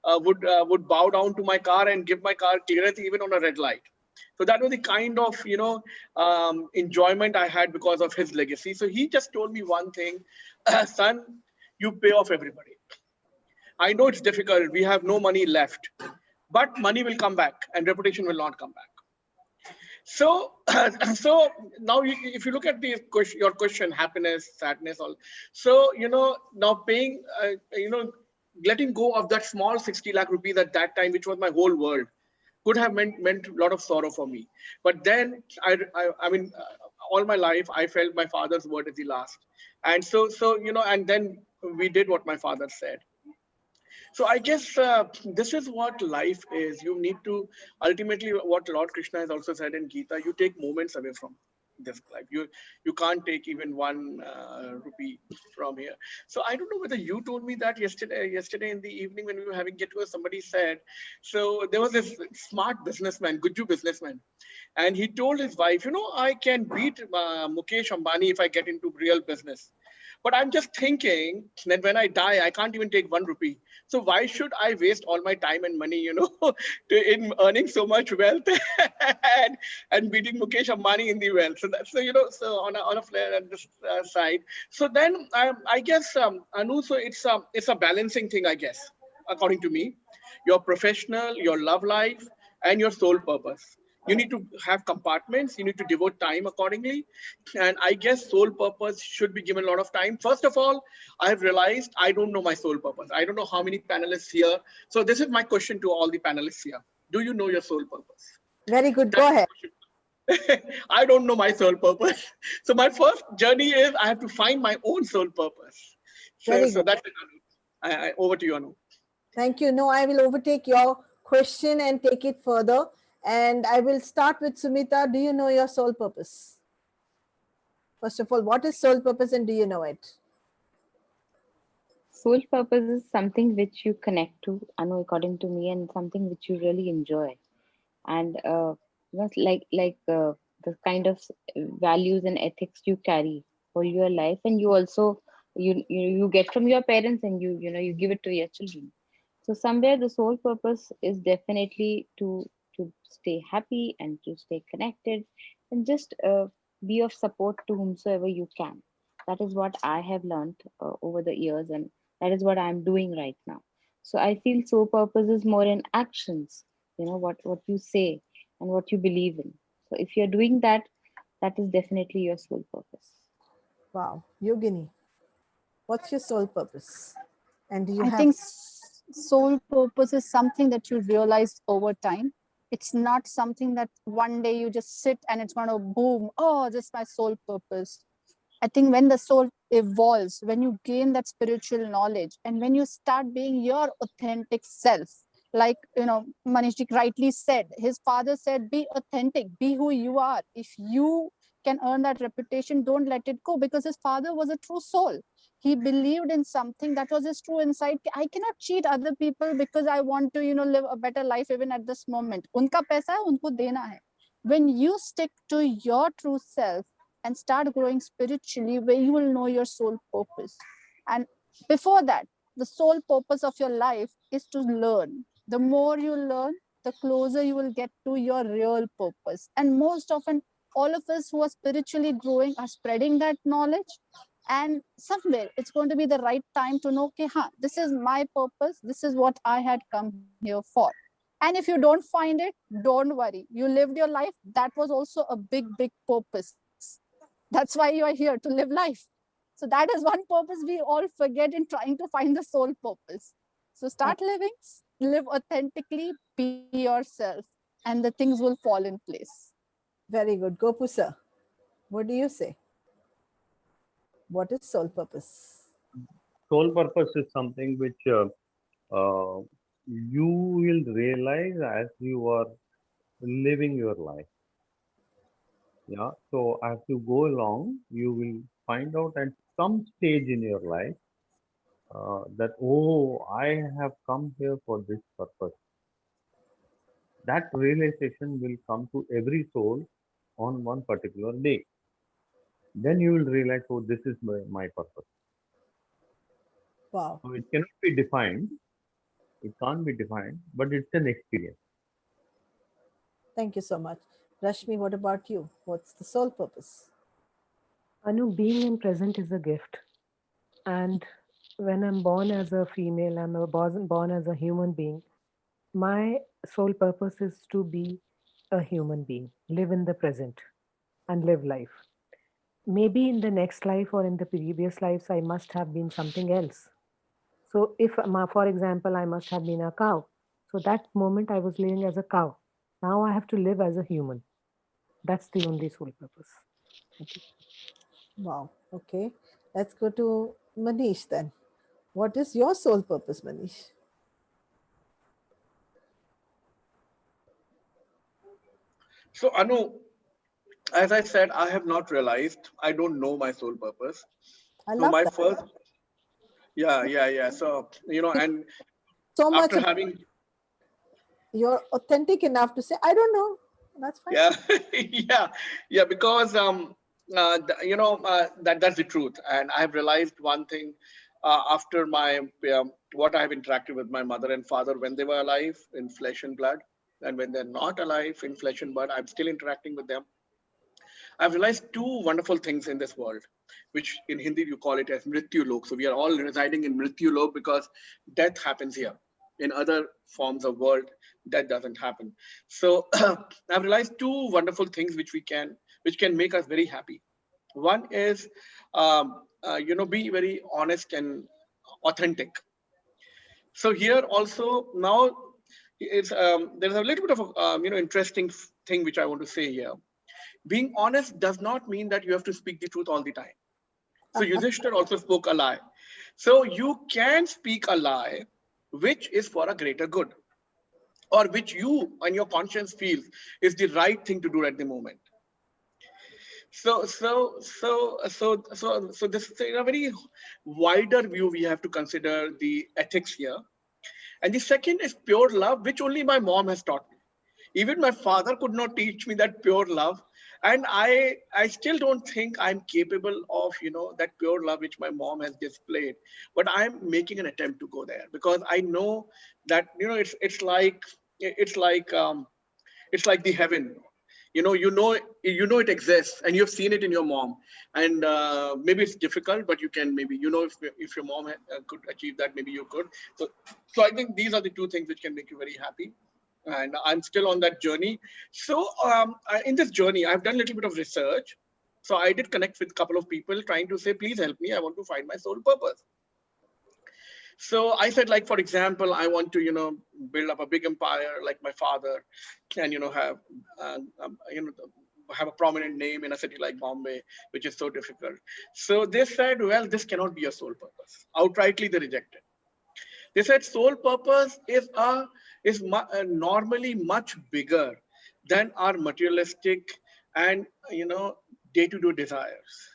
Speaker 3: would bow down to my car and give my car clearance even on a red light. So that was the kind of, enjoyment I had because of his legacy. So he just told me one thing, son, you pay off everybody. I know it's difficult. We have no money left, but money will come back and reputation will not come back. So, so now if you look at your question, happiness, sadness, all. So, now paying, letting go of that small 60 lakh rupees at that time, which was my whole world, could have meant a lot of sorrow for me. But then I mean, all my life, I felt my father's word is the last. And so, and then we did what my father said. So I guess this is what life is. You need to, ultimately, what Lord Krishna has also said in Gita, you take moments away from this life. You can't take even one rupee from here. So I don't know whether you told me that yesterday in the evening when we were having get together, somebody said, so there was this smart businessman, Gujju businessman, and he told his wife, I can beat Mukesh Ambani if I get into real business. But I'm just thinking that when I die, I can't even take 1 rupee. So why should I waste all my time and money, in earning so much wealth and beating Mukesh Ambani in the wealth? So that's, so on a flare at this side. So then I guess, Anu, so it's a balancing thing, I guess, according to me. Your professional, your love life, and your soul purpose. You need to have compartments. You need to devote time accordingly. And I guess soul purpose should be given a lot of time. First of all, I have realized I don't know my soul purpose. I don't know how many panelists here. So this is my question to all the panelists here. Do you know your soul purpose?
Speaker 2: Very good. Go ahead.
Speaker 3: I don't know my soul purpose. So my first journey is I have to find my own soul purpose. So,
Speaker 2: Very
Speaker 3: so
Speaker 2: good.
Speaker 3: that's it, Anu. Over to you, Anu.
Speaker 2: Thank you. No, I will overtake your question and take it further. And I will start with Sumita. Do you know your soul purpose? First of all, what is soul purpose and do you know it?
Speaker 5: Soul purpose is something which you connect to, Anu, according to me, and something which you really enjoy. And the kind of values and ethics you carry for your life, and you also you get from your parents, and you give it to your children. So somewhere the sole purpose is definitely to stay happy and to stay connected, and just be of support to whomsoever you can. That is what I have learned over the years, and that is what I'm doing right now. So I feel soul purpose is more in actions, what you say and what you believe in. So if you're doing that, that is definitely your soul purpose.
Speaker 2: Wow. Yogini, what's your soul purpose? And do you
Speaker 6: I
Speaker 2: have?
Speaker 6: think soul purpose is something that you realize over time. It's not something that one day you just sit and it's going to boom. Oh, this is my soul purpose. I think when the soul evolves, when you gain that spiritual knowledge, and when you start being your authentic self, like Manishji rightly said, his father said, "Be authentic, be who you are. If you can earn that reputation, don't let it go." Because his father was a true soul. He believed in something that was his true insight. I cannot cheat other people because I want to, live a better life even at this moment. Unka paisa hai, unko dena hai. When you stick to your true self and start growing spiritually, where you will know your soul purpose. And before that, the sole purpose of your life is to learn. The more you learn, the closer you will get to your real purpose. And most often, all of us who are spiritually growing are spreading that knowledge. And somewhere it's going to be the right time to know, okay, this is my purpose. This is what I had come here for. And if you don't find it, don't worry. You lived your life. That was also a big, big purpose. That's why you are here, to live life. So that is one purpose we all forget in trying to find the soul purpose. So start living, live authentically, be yourself, and the things will fall in place.
Speaker 2: Very good. Gopu sir, what do you say? What is soul purpose?
Speaker 1: Sole purpose is something which uh, you will realize as you are living your life. Yeah. So as you go along, you will find out at some stage in your life that, oh, I have come here for this purpose. That realization will come to every soul on one particular day. Then you will realize, oh, this is my purpose.
Speaker 2: Wow.
Speaker 1: So it cannot be defined. It can't be defined, but it's an experience.
Speaker 2: Thank you so much. Rashmi, what about you? What's the soul purpose?
Speaker 4: Anu, being in present is a gift. And when I'm born as a female, born as a human being. My sole purpose is to be a human being, live in the present and live life. Maybe in the next life or in the previous lives, I must have been something else. So, if, for example, I must have been a cow. So, that moment I was living as a cow. Now I have to live as a human. That's the only sole purpose. Thank you.
Speaker 2: Wow. Okay. Let's go to Manish then. What is your soul purpose, Manish?
Speaker 3: So, Anu, as I said, I have not realized. I don't know my soul purpose.
Speaker 2: I
Speaker 3: So
Speaker 2: love
Speaker 3: my
Speaker 2: that.
Speaker 3: first, yeah. So and
Speaker 2: So much
Speaker 3: after
Speaker 2: about,
Speaker 3: having,
Speaker 2: you're authentic enough to say, I don't know. That's fine.
Speaker 3: yeah, yeah, because that's the truth, and I have realized one thing after my what I have interacted with my mother and father when they were alive in flesh and blood, and when they're not alive in flesh and blood, I'm still interacting with them. I've realized two wonderful things in this world, which in Hindi you call it as Mrityu Lok. So we are all residing in Mrityu Lok because death happens here. In other forms of world, that doesn't happen. So I've realized two wonderful things which can make us very happy. One is, be very honest and authentic. So here also now it's there's a little bit of a interesting thing which I want to say here. Being honest does not mean that you have to speak the truth all the time. So Yudhishthir also spoke a lie. So you can speak a lie which is for a greater good, or which you and your conscience feels is the right thing to do at the moment. So this, in a very wider view, we have to consider the ethics here. And the second is pure love, which only my mom has taught me. Even my father could not teach me that pure love. And I still don't think I'm capable of, that pure love which my mom has displayed. But I'm making an attempt to go there, because I know that, it's like the heaven. You know it exists, and you've seen it in your mom. And maybe it's difficult, but you can, maybe, if your mom could achieve that, maybe you could. So I think these are the two things which can make you very happy, and I'm still on that journey. So in this journey, I've done a little bit of research. So I did connect with a couple of people trying to say, please help me, I want to find my soul purpose. So I said, like, for example, I want to, build up a big empire like my father, can, have a prominent name in a city like Bombay, which is so difficult. So they said, well, this cannot be a sole purpose. Outrightly, they rejected. They said sole purpose is normally much bigger than our materialistic and, day-to-day desires.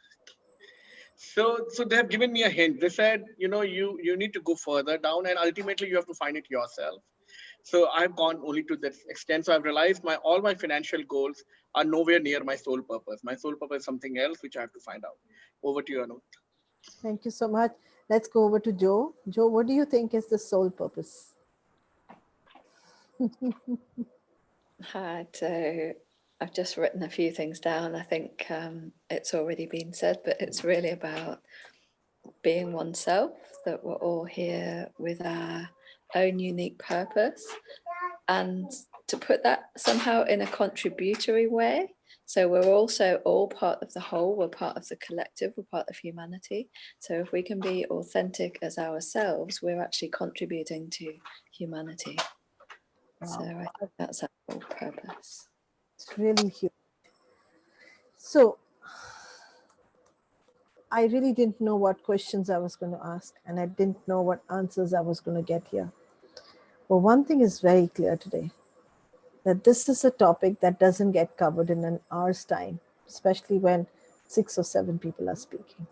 Speaker 3: So they have given me a hint. They said, you need to go further down, and ultimately you have to find it yourself. So I've gone only to this extent. So I've realized all my financial goals are nowhere near my sole purpose. My sole purpose is something else, which I have to find out. Over to you, Anu.
Speaker 2: Thank you so much. Let's go over to Joe. Joe, what do you think is the sole purpose?
Speaker 7: Hi, so I've just written a few things down. I think it's already been said, but it's really about being oneself, that we're all here with our own unique purpose, and to put that somehow in a contributory way. So we're also all part of the whole, we're part of the collective, we're part of humanity. So if we can be authentic as ourselves, we're actually contributing to humanity. Wow. So I think that's our whole purpose.
Speaker 2: It's really huge. So I really didn't know what questions I was going to ask, and I didn't know what answers I was going to get here. But one thing is very clear today, that this is a topic that doesn't get covered in an hour's time, especially when 6 or 7 people are speaking.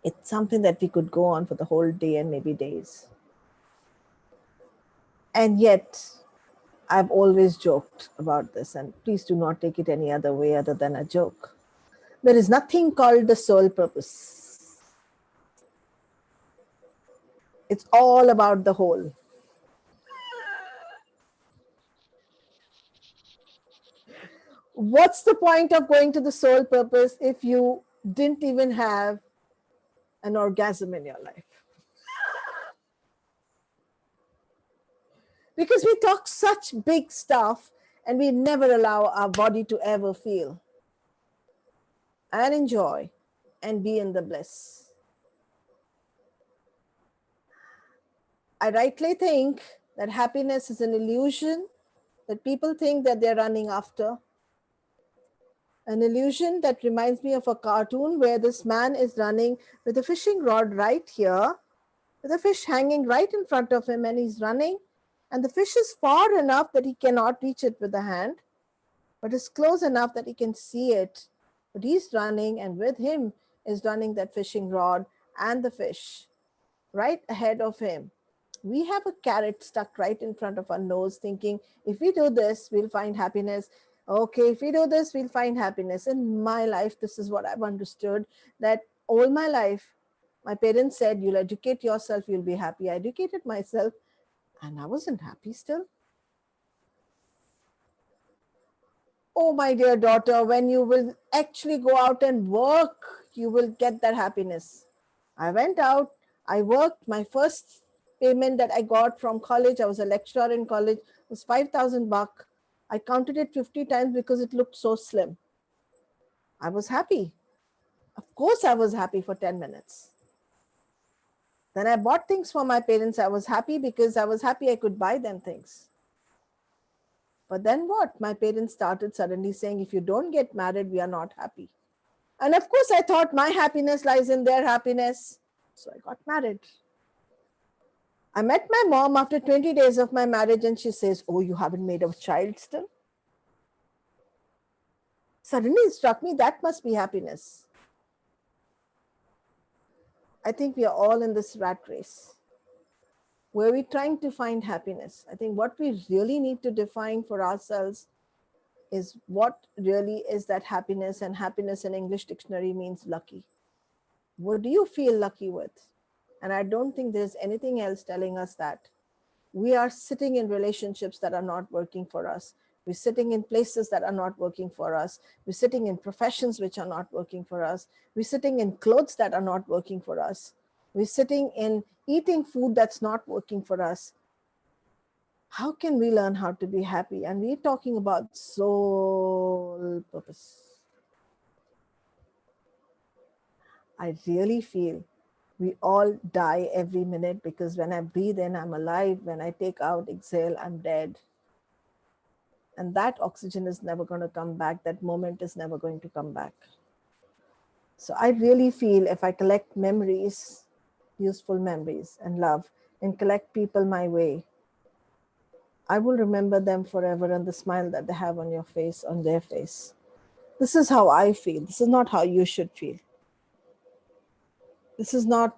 Speaker 2: It's something that we could go on for the whole day and maybe days. And yet, I've always joked about this, and please do not take it any other way other than a joke. There is nothing called the sole purpose. It's all about the whole. What's the point of going to the sole purpose if you didn't even have an orgasm in your life? Because we talk such big stuff and we never allow our body to ever feel and enjoy and be in the bliss. I rightly think that happiness is an illusion that people think that they're running after. An illusion that reminds me of a cartoon where this man is running with a fishing rod right here, with a fish hanging right in front of him, and he's running, and the fish is far enough that he cannot reach it with the hand, but it's close enough that he can see it. But he's running, and with him is running that fishing rod and the fish right ahead of him. We have a carrot stuck right in front of our nose, thinking, if we do this, we'll find happiness. Okay, if we do this, we'll find happiness. In my life, this is what I've understood, that all my life, my parents said, you'll educate yourself, you'll be happy. I educated myself, and I wasn't happy still. Oh, my dear daughter, when you will actually go out and work, you will get that happiness. I went out, I worked. My first payment that I got from college, I was a lecturer in college, was 5,000 bucks. I counted it 50 times because it looked so slim. I was happy. Of course, I was happy for 10 minutes. Then I bought things for my parents. I was happy because I was happy I could buy them things. But then what? My parents started suddenly saying, if you don't get married, we are not happy. And of course, I thought my happiness lies in their happiness. So I got married. I met my mom after 20 days of my marriage, and she says, oh, you haven't made a child still? Suddenly it struck me that must be happiness. I think we are all in this rat race where we're trying to find happiness. I think what we really need to define for ourselves is what really is that happiness, and happiness in English dictionary means lucky. What do you feel lucky with? And I don't think there's anything else telling us that. We are sitting in relationships that are not working for us. We're sitting in places that are not working for us. We're sitting in professions which are not working for us. We're sitting in clothes that are not working for us. We're sitting in eating food that's not working for us. How can we learn how to be happy? And we're talking about soul purpose. I really feel we all die every minute, because when I breathe in, I'm alive. When I take out, exhale, I'm dead. And that oxygen is never going to come back. That moment is never going to come back. So I really feel if I collect memories, useful memories and love, and collect people my way, I will remember them forever, and the smile that they have on your face, on their face. This is how I feel. This is not how you should feel. This is not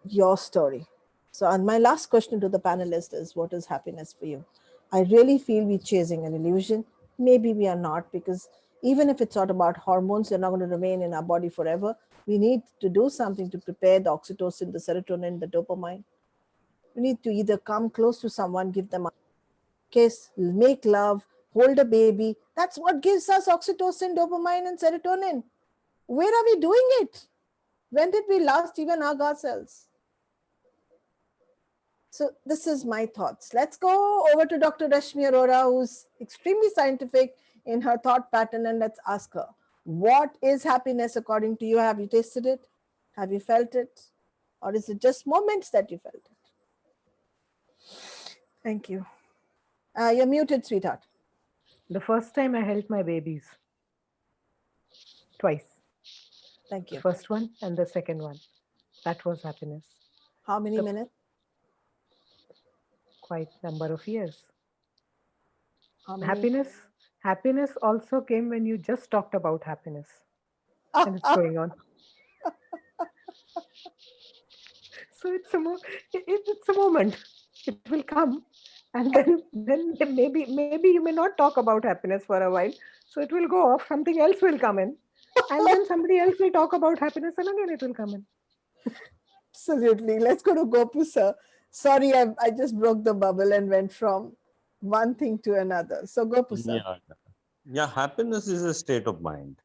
Speaker 2: your story. So, and my last question to the panelists is, what is happiness for you? I really feel we're chasing an illusion. Maybe we are not, because even if it's not about hormones, they're not going to remain in our body forever. We need to do something to prepare the oxytocin, the serotonin, the dopamine. We need to either come close to someone, give them a kiss, make love, hold a baby. That's what gives us oxytocin, dopamine, and serotonin. Where are we doing it? When did we last even hug ourselves? So this is my thoughts. Let's go over to Dr. Rashmi Arora, who's extremely scientific in her thought pattern, and let's ask her, what is happiness according to you? Have you tasted it? Have you felt it? Or is it just moments that you felt it? Thank you. You're muted, sweetheart.
Speaker 4: The first time I held my babies, twice.
Speaker 2: Thank
Speaker 4: The
Speaker 2: you.
Speaker 4: first one and the second one. That was happiness.
Speaker 2: How many minutes?
Speaker 4: Quite number of years.
Speaker 2: How many?
Speaker 4: Happiness also came when you just talked about happiness. And it's going on. So it's a moment. It will come, and then maybe you may not talk about happiness for a while. So it will go off. Something else will come in, and then somebody else will talk about happiness, and again it will come in.
Speaker 2: Absolutely. Let's go to Gopu, sir. Sorry, I just broke the bubble and went from one thing to another. So Gopu, sir.
Speaker 1: Yeah, happiness is a state of mind.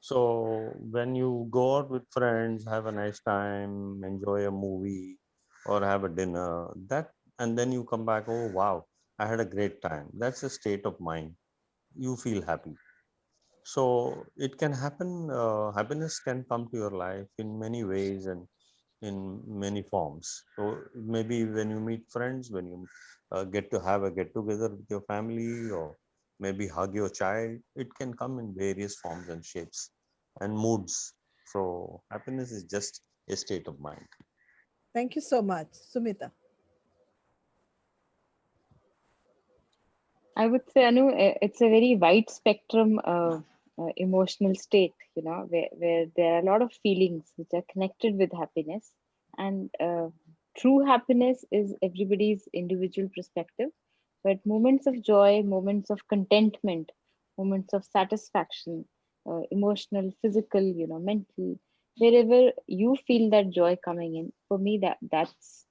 Speaker 1: So when you go out with friends, have a nice time, enjoy a movie or have a dinner, and then you come back, oh wow, I had a great time. That's a state of mind. You feel happy. So it can happen, happiness can come to your life in many ways and in many forms. So maybe when you meet friends, when you get to have a get together with your family, or maybe hug your child, it can come in various forms and shapes and moods. So happiness is just a state of mind.
Speaker 2: Thank you so much. Sumita.
Speaker 5: I would say, Anu, it's a very wide spectrum emotional state, where there are a lot of feelings which are connected with happiness. And true happiness is everybody's individual perspective. But moments of joy, moments of contentment, moments of satisfaction, emotional, physical, mental, wherever you feel that joy coming in, for me, that's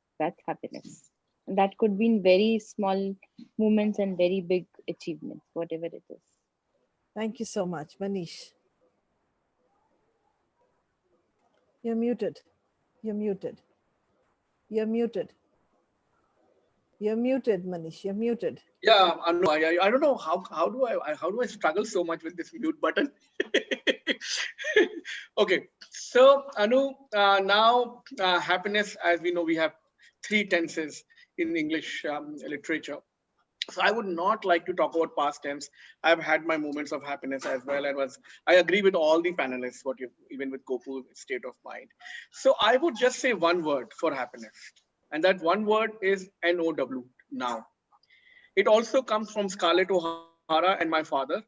Speaker 5: happiness. And that could be in very small moments and very big achievements, whatever it is.
Speaker 2: Thank you so much. Manish. You're muted. You're muted. You're muted. You're muted, Manish. You're muted.
Speaker 3: Yeah, Anu, I don't know how do I struggle so much with this mute button. Okay, so Anu, now happiness, as we know, we have three tenses in English literature. So I would not like to talk about past tense. I've had my moments of happiness as well, and I agree with all the panelists. What you even with Gopu state of mind. So I would just say one word for happiness, and that one word is NOW. Now it also comes from Scarlett O'Hara and my father.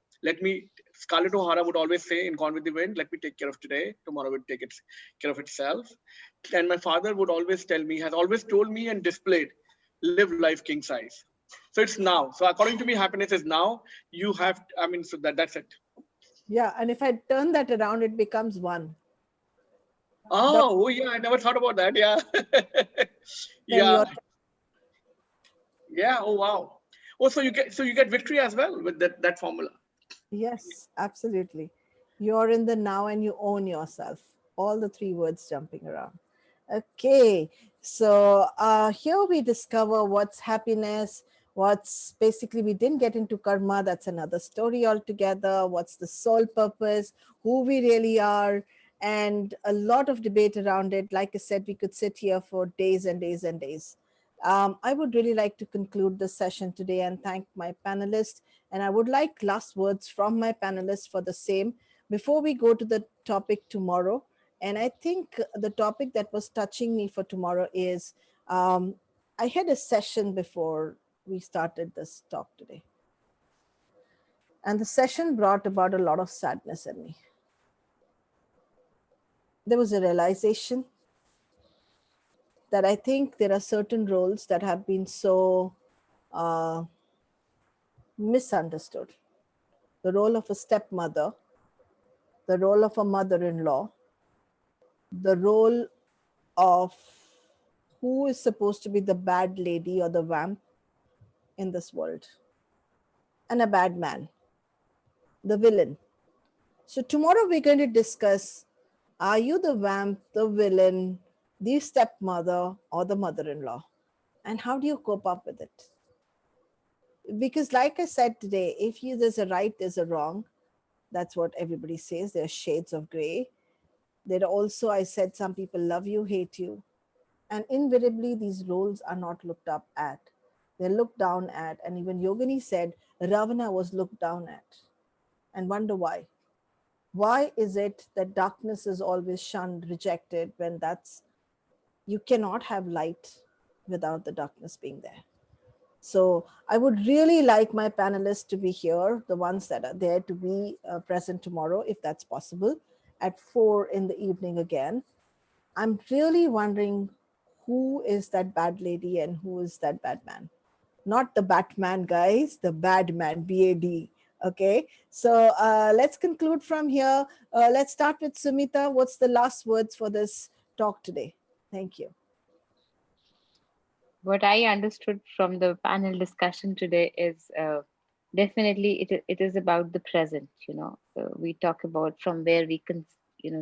Speaker 3: Scarlett O'Hara would always say in Gone with the Wind, let me take care of today, tomorrow will take its care of itself. And my father would always tell me, has always told me and displayed, live life king size. So it's now. So according to me, happiness is now. You have, I mean, so that's it.
Speaker 2: Yeah, and if I turn that around, it becomes one.
Speaker 3: Oh yeah, I never thought about that. Yeah.
Speaker 2: Then
Speaker 3: Yeah.
Speaker 2: you're,
Speaker 3: Yeah. Oh wow. Oh, so you get victory as well with that formula.
Speaker 2: yes, absolutely. You're in the now and you own yourself. All the three words jumping around. Okay, so here we discover what's happiness, what's basically, we didn't get into karma, that's another story altogether, what's the soul purpose, who we really are, and a lot of debate around it. Like I said, we could sit here for days and days and days. I would really like to conclude this session today and thank my panelists. And I would like last words from my panelists for the same before we go to the topic tomorrow. And I think the topic that was touching me for tomorrow is I had a session before we started this talk today. And the session brought about a lot of sadness in me. There was a realization that I think there are certain roles that have been so uh, misunderstood. The role of a stepmother, the role of a mother in law, the role of who is supposed to be the bad lady or the vamp in this world, and a bad man, the villain. So, tomorrow we're going to discuss, are you the vamp, the villain, the stepmother, or the mother in law? And how do you cope up with it? Because, like I said today, if there's a right, there's a wrong. That's what everybody says. There are shades of gray. There are also, I said, some people love you, hate you. And invariably, these roles are not looked up at. They're looked down at. And even Yogini said Ravana was looked down at. And wonder why. Why is it that darkness is always shunned, rejected, when you cannot have light without the darkness being there? So I would really like my panelists to be here, the ones that are there to be present tomorrow, if that's possible, at 4 in the evening again. I'm really wondering who is that bad lady and who is that bad man. Not the Batman, guys, the bad man, BAD. Okay, so let's conclude from here. Let's start with Sumita. What's the last words for this talk today? Thank you.
Speaker 5: What I understood from the panel discussion today is definitely it is about the present. We talk about from where we can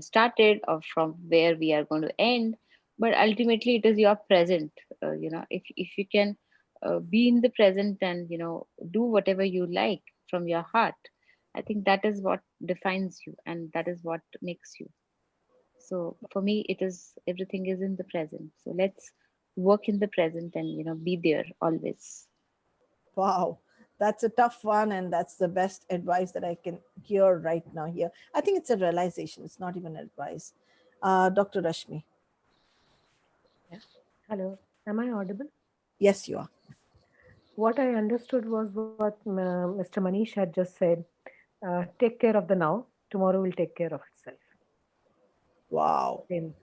Speaker 5: started, or from where we are going to end, but ultimately it is your present. If you can be in the present and do whatever you like from your heart, I think that is what defines you and that is what makes you. So for me, it is everything is in the present. So let's work in the present and be there always.
Speaker 2: Wow, that's a tough one, and that's the best advice that I can hear right now here. I think it's a realization. It's not even advice. Dr. Rashmi.
Speaker 4: Yeah. Hello. Am I audible?
Speaker 2: Yes, you are.
Speaker 4: What I understood was what Mr. Manish had just said. Take care of the now. Tomorrow will take care of itself.
Speaker 2: Wow.
Speaker 4: In,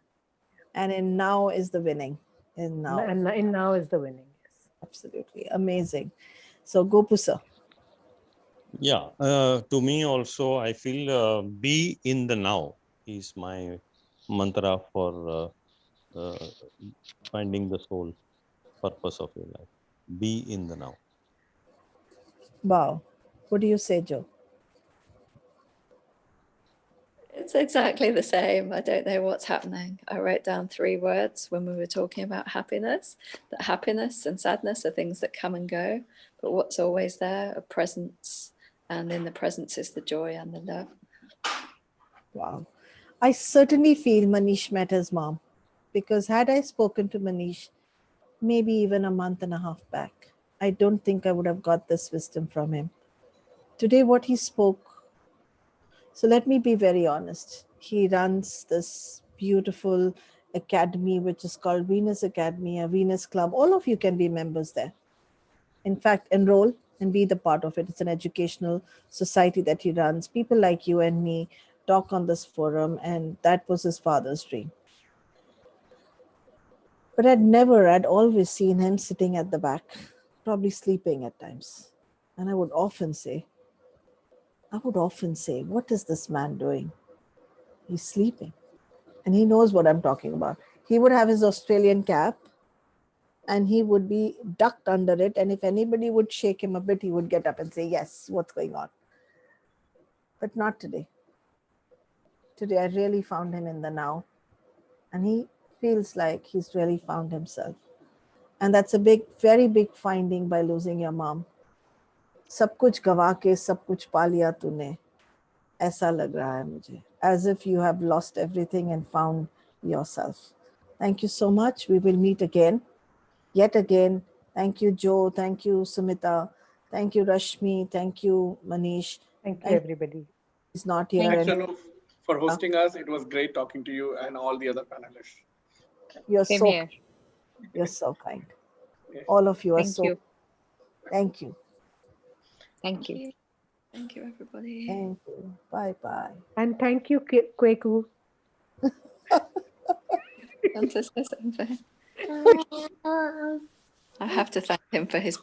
Speaker 2: And in now is the winning. In now.
Speaker 4: and in now is the winning. Yes.
Speaker 2: Absolutely. Amazing. So, Gopu sir.
Speaker 8: Yeah, to me also, I feel be in the now is my mantra for finding the soul purpose of your life. Be in the now.
Speaker 2: Wow. What do you say, Joe?
Speaker 7: It's exactly the same. I don't know what's happening. I wrote down 3 words when we were talking about happiness, that happiness and sadness are things that come and go, but what's always there, a presence, and in the presence is the joy and the love.
Speaker 2: Wow. I certainly feel Manish met his mom, because had I spoken to Manish maybe even a month and a half back, I don't think I would have got this wisdom from him. Today, what he spoke, so let me be very honest. He runs this beautiful academy, which is called Venus Academy, a Venus Club. All of you can be members there. In fact, enroll and be the part of it. It's an educational society that he runs. People like you and me talk on this forum, and that was his father's dream. But I'd always seen him sitting at the back, probably sleeping at times. And I would often say, what is this man doing? He's sleeping. And he knows what I'm talking about. He would have his Australian cap and he would be ducked under it. And if anybody would shake him a bit, he would get up and say, yes, what's going on? But not today. Today, I really found him in the now. And he feels like he's really found himself. And that's a very big finding by losing your mom. सब कुछ गवा के सब कुछ पा लिया तूने, ऐसा लग रहा है मुझे. As if you have lost everything and found yourself. Thank you so much. We will meet again. Yet again. Thank you, Joe. Thank you, Sumita. Thank you, Rashmi. Thank you, Manish.
Speaker 4: Thank you, everybody.
Speaker 2: He's not here.
Speaker 3: Thanks,
Speaker 2: And
Speaker 3: Anu, for hosting us. It was great talking to you and all the other panelists.
Speaker 2: you're
Speaker 5: Same
Speaker 2: so
Speaker 5: here.
Speaker 2: you're so kind.
Speaker 3: Yeah.
Speaker 2: All of you are
Speaker 5: Thank
Speaker 2: so.
Speaker 5: you.
Speaker 2: Thank you.
Speaker 5: Thank you.
Speaker 7: Thank you, everybody.
Speaker 2: Thank you. Bye bye.
Speaker 4: And thank you, Kweku.
Speaker 7: Want to say something? I have to thank him for his